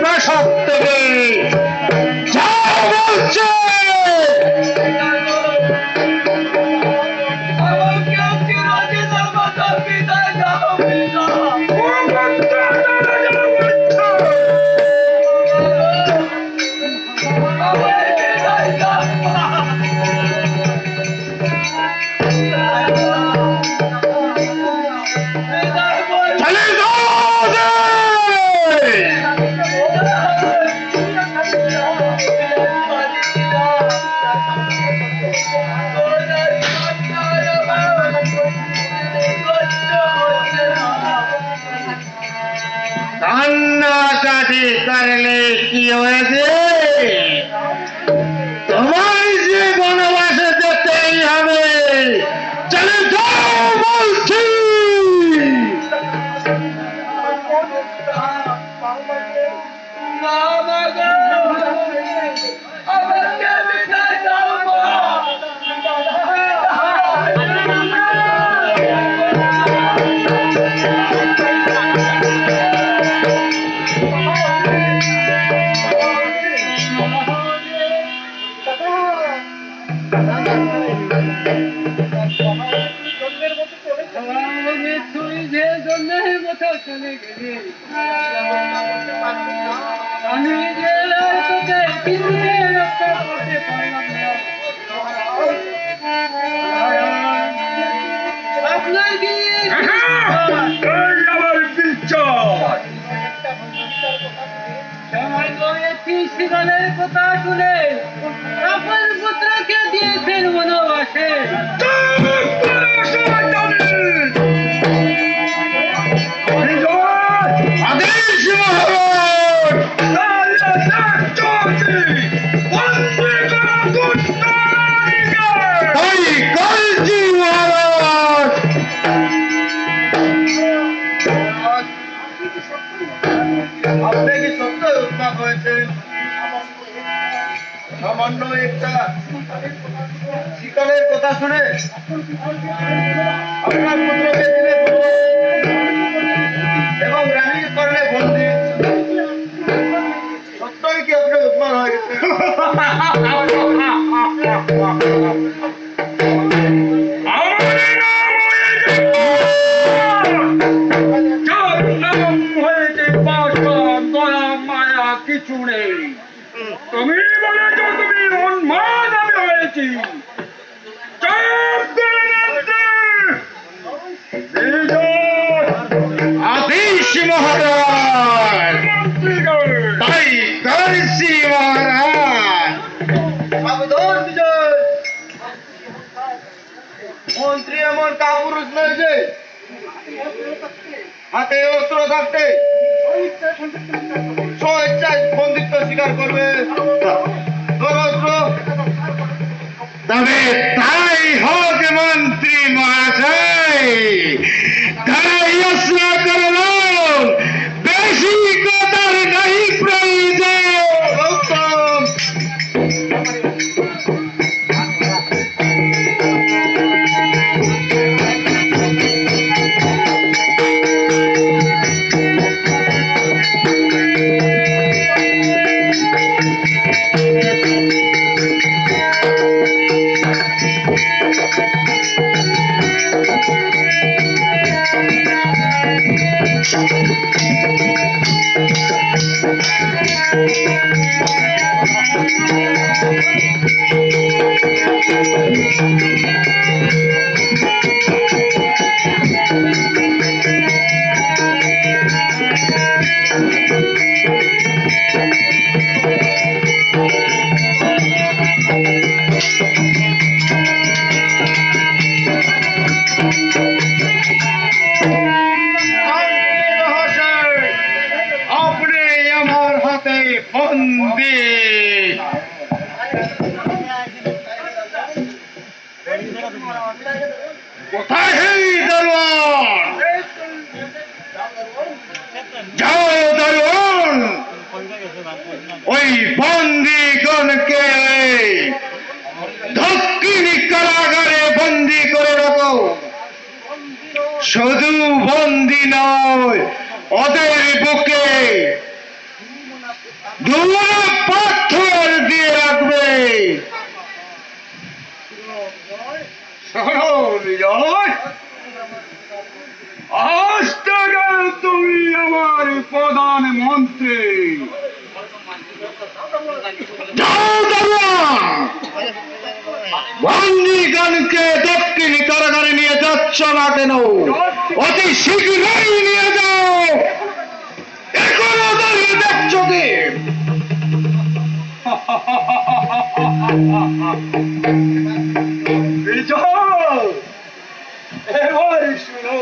প্রাসাদ থেকে যা বলছে কান্নাকাটি করলে কি হয়েছে? তোমার যে বনবাসে যেতেই হবে, চলে যাও বলছি। আমি যে তোকে কিনে রক্ষা করতে পারলাম না। আপনার কি শিকারের কথা শুনে আপনার পুত্রকে দিয়েছেন বনবাসে। আপনি কি সত্য উৎপাদ হয়েছেন? সামান্য একটা শিকারের কথা শুনে আপনার পুত্রকে দিলে এবং রানীর করলে বন্দি, সত্যই কি আপনি উৎপাদ হয়ে গেছেন? কিছু নেই, তুমি বলেছ তুমি উন্মাদ, আমি হয়েছি। আদেশ মহারাজ, তাই করছি মহারাজ। সাবধান বিজয়, মন্ত্রী এমন কাপুরুষ নয় যে হাতে অস্ত্র থাকতে স্বেচ্ছায় বন্দিত্ব স্বীকার করবে। তবে তাই হোক মন্ত্রী মহাশয়, তাই অস্ত্র করলাম, বেশি কথার নাই প্রয়োজন। গৌতম, আপনি আমার হাতে বন্দি। কোথায় সেই দরবার? যাও দরবার, ওই বন্দিগণকে দক্ষিণী কারাগারে বন্দি করে রাখো। শুধু বন্দি নয়, ওদের বুকে দুটো পাথর দিয়ে রাখবে। শোনো বিজয়, আজ থেকে তুমি আমার প্রধানমন্ত্রী। যাও দারোয়ান, বন্দিগণকে দক্ষিণ কারাগারে নিয়ে যাচ্ছ না কেন? অতি শীঘ্রই নিয়ে যাও। এখন ওদের দেখছ কি? বিজয়, এবার শুনো,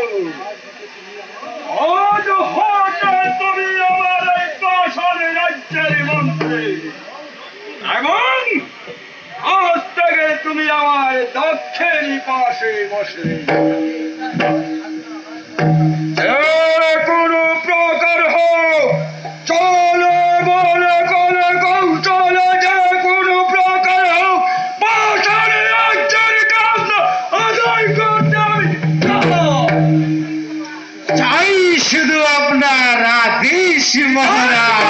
আজ হতে তুমি আমার এই কৌশল রাজ্যের মন্ত্রী, এবং আজ থেকে তুমি আমার দক্ষিণ পাশে বসে। কোনো প্রকার হোক, চলে বলে কলে কৌশলে, যে কোনো প্রকার হোক, পাশানি রাজ্যের কাজ আদায় করতে আমি যাব। চাই শুধু আপনার আদেশ মহারাজ।